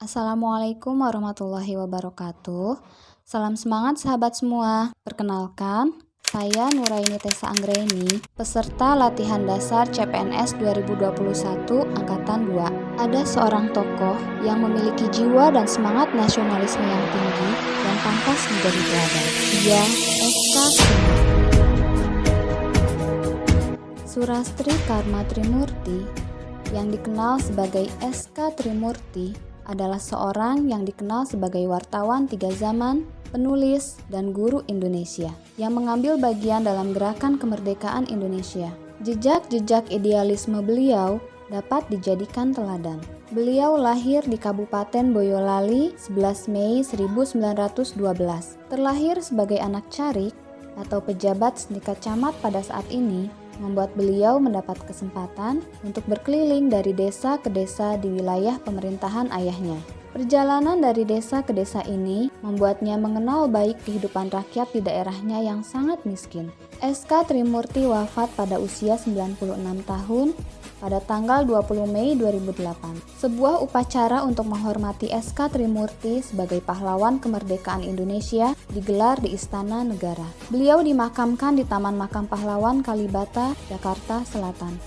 Assalamualaikum warahmatullahi wabarakatuh. Salam semangat sahabat semua. Perkenalkan, saya Nuraini Tessa Anggraini, peserta latihan dasar CPNS 2021 Angkatan 2. Ada seorang tokoh yang memiliki jiwa dan semangat nasionalisme yang tinggi dan pantas menjadi teladan. Dia SK Trimurti. Surastri Karma Trimurti, yang dikenal sebagai SK Trimurti, adalah seorang yang dikenal sebagai wartawan 3 zaman, penulis, dan guru Indonesia yang mengambil bagian dalam gerakan kemerdekaan Indonesia. Jejak-jejak idealisme beliau dapat dijadikan teladan. Beliau lahir di Kabupaten Boyolali 11 Mei 1912. Terlahir sebagai anak carik atau pejabat setingkat camat pada saat ini, membuat beliau mendapat kesempatan untuk berkeliling dari desa ke desa di wilayah pemerintahan ayahnya. Perjalanan dari desa ke desa ini membuatnya mengenal baik kehidupan rakyat di daerahnya yang sangat miskin. SK Trimurti wafat pada usia 96 tahun pada tanggal 20 Mei 2008. Sebuah upacara untuk menghormati SK Trimurti sebagai pahlawan kemerdekaan Indonesia digelar di Istana Negara. Beliau dimakamkan di Taman Makam Pahlawan Kalibata, Jakarta Selatan.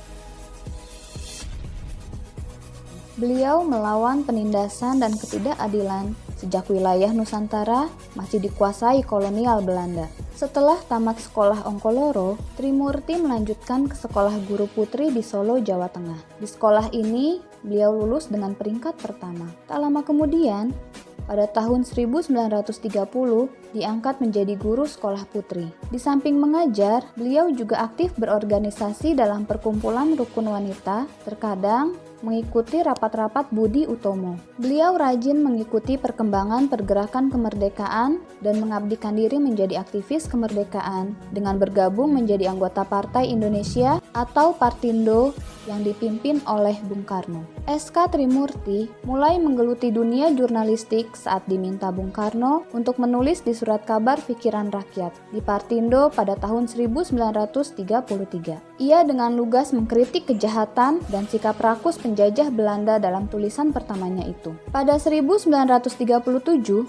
Beliau melawan penindasan dan ketidakadilan sejak wilayah Nusantara masih dikuasai kolonial Belanda. Setelah tamat sekolah Ongkoloro, Trimurti melanjutkan ke sekolah guru putri di Solo, Jawa Tengah. Di sekolah ini, beliau lulus dengan peringkat pertama. Tak lama kemudian, pada tahun 1930, diangkat menjadi guru sekolah putri. Di samping mengajar, beliau juga aktif berorganisasi dalam perkumpulan rukun wanita, terkadang mengikuti rapat-rapat Budi Utomo. Beliau rajin mengikuti perkembangan pergerakan kemerdekaan dan mengabdikan diri menjadi aktivis kemerdekaan dengan bergabung menjadi anggota Partai Indonesia atau Partindo yang dipimpin oleh Bung Karno. SK Trimurti mulai menggeluti dunia jurnalistik saat diminta Bung Karno untuk menulis di Surat Kabar Pikiran Rakyat di Partindo pada tahun 1933. Ia dengan lugas mengkritik kejahatan dan sikap rakus penjajah Belanda dalam tulisan pertamanya itu. Pada 1937,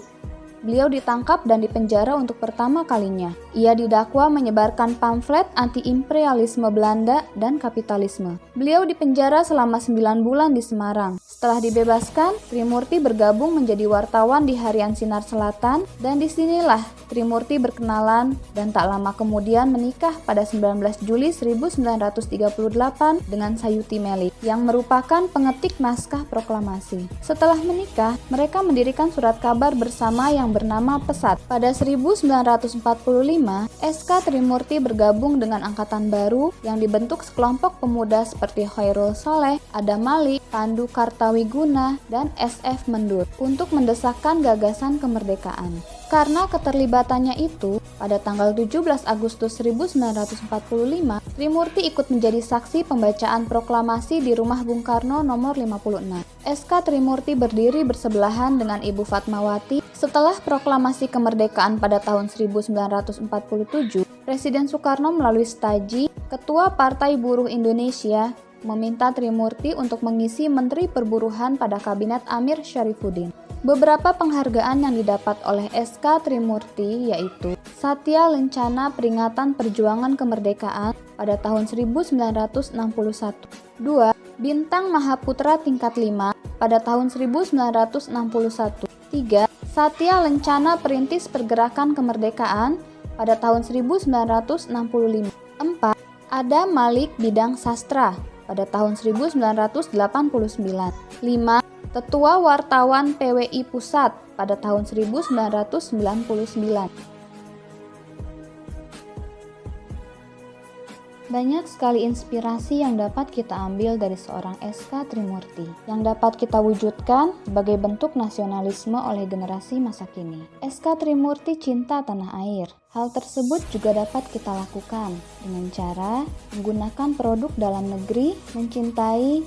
beliau ditangkap dan dipenjara untuk pertama kalinya. Ia didakwa menyebarkan pamflet anti-imperialisme Belanda dan kapitalisme. Beliau dipenjara selama 9 bulan di Semarang. Setelah dibebaskan, Trimurti bergabung menjadi wartawan di Harian Sinar Selatan, dan disinilah Trimurti berkenalan dan tak lama kemudian menikah pada 19 Juli 1938 dengan Sayuti Melik yang merupakan pengetik naskah proklamasi. Setelah menikah, mereka mendirikan surat kabar bersama yang bernama Pesat. Pada 1945, SK Trimurti bergabung dengan Angkatan Baru yang dibentuk sekelompok pemuda seperti Khairul Saleh, Adam Malik, Pandu Kartawiguna, dan SF Mendur untuk mendesakkan gagasan kemerdekaan. Karena keterlibatannya itu, pada tanggal 17 Agustus 1945, Trimurti ikut menjadi saksi pembacaan proklamasi di rumah Bung Karno nomor 56. SK Trimurti berdiri bersebelahan dengan Ibu Fatmawati. Setelah proklamasi kemerdekaan pada tahun 1947, Presiden Soekarno melalui Staji, Ketua Partai Buruh Indonesia, meminta Trimurti untuk mengisi Menteri Perburuhan pada Kabinet Amir Syarifuddin. Beberapa penghargaan yang didapat oleh SK Trimurti yaitu Satya Lencana Peringatan Perjuangan Kemerdekaan pada tahun 1961. 2. Bintang Mahaputra tingkat 5 pada tahun 1961. 3. Satya Lencana Perintis Pergerakan Kemerdekaan pada tahun 1965. 4. Adam Malik Bidang Sastra pada tahun 1989. 5. Tetua Wartawan PWI Pusat pada tahun 1999. Banyak sekali inspirasi yang dapat kita ambil dari seorang SK Trimurti, yang dapat kita wujudkan sebagai bentuk nasionalisme oleh generasi masa kini. SK Trimurti cinta tanah air. Hal tersebut juga dapat kita lakukan dengan cara menggunakan produk dalam negeri, mencintai,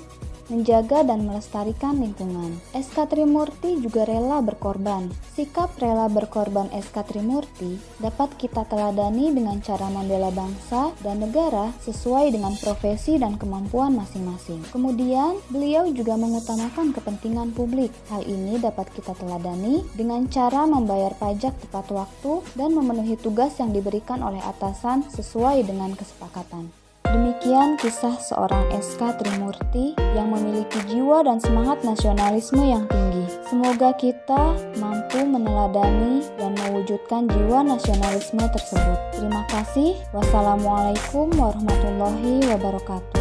menjaga dan melestarikan lingkungan. SK Trimurti juga rela berkorban. Sikap rela berkorban SK Trimurti dapat kita teladani dengan cara membela bangsa dan negara sesuai dengan profesi dan kemampuan masing-masing. Kemudian, beliau juga mengutamakan kepentingan publik. Hal ini dapat kita teladani dengan cara membayar pajak tepat waktu dan memenuhi tugas yang diberikan oleh atasan sesuai dengan kesepakatan. Demikian kisah seorang SK Trimurti yang memiliki jiwa dan semangat nasionalisme yang tinggi. Semoga kita mampu meneladani dan mewujudkan jiwa nasionalisme tersebut. Terima kasih. Wassalamualaikum warahmatullahi wabarakatuh.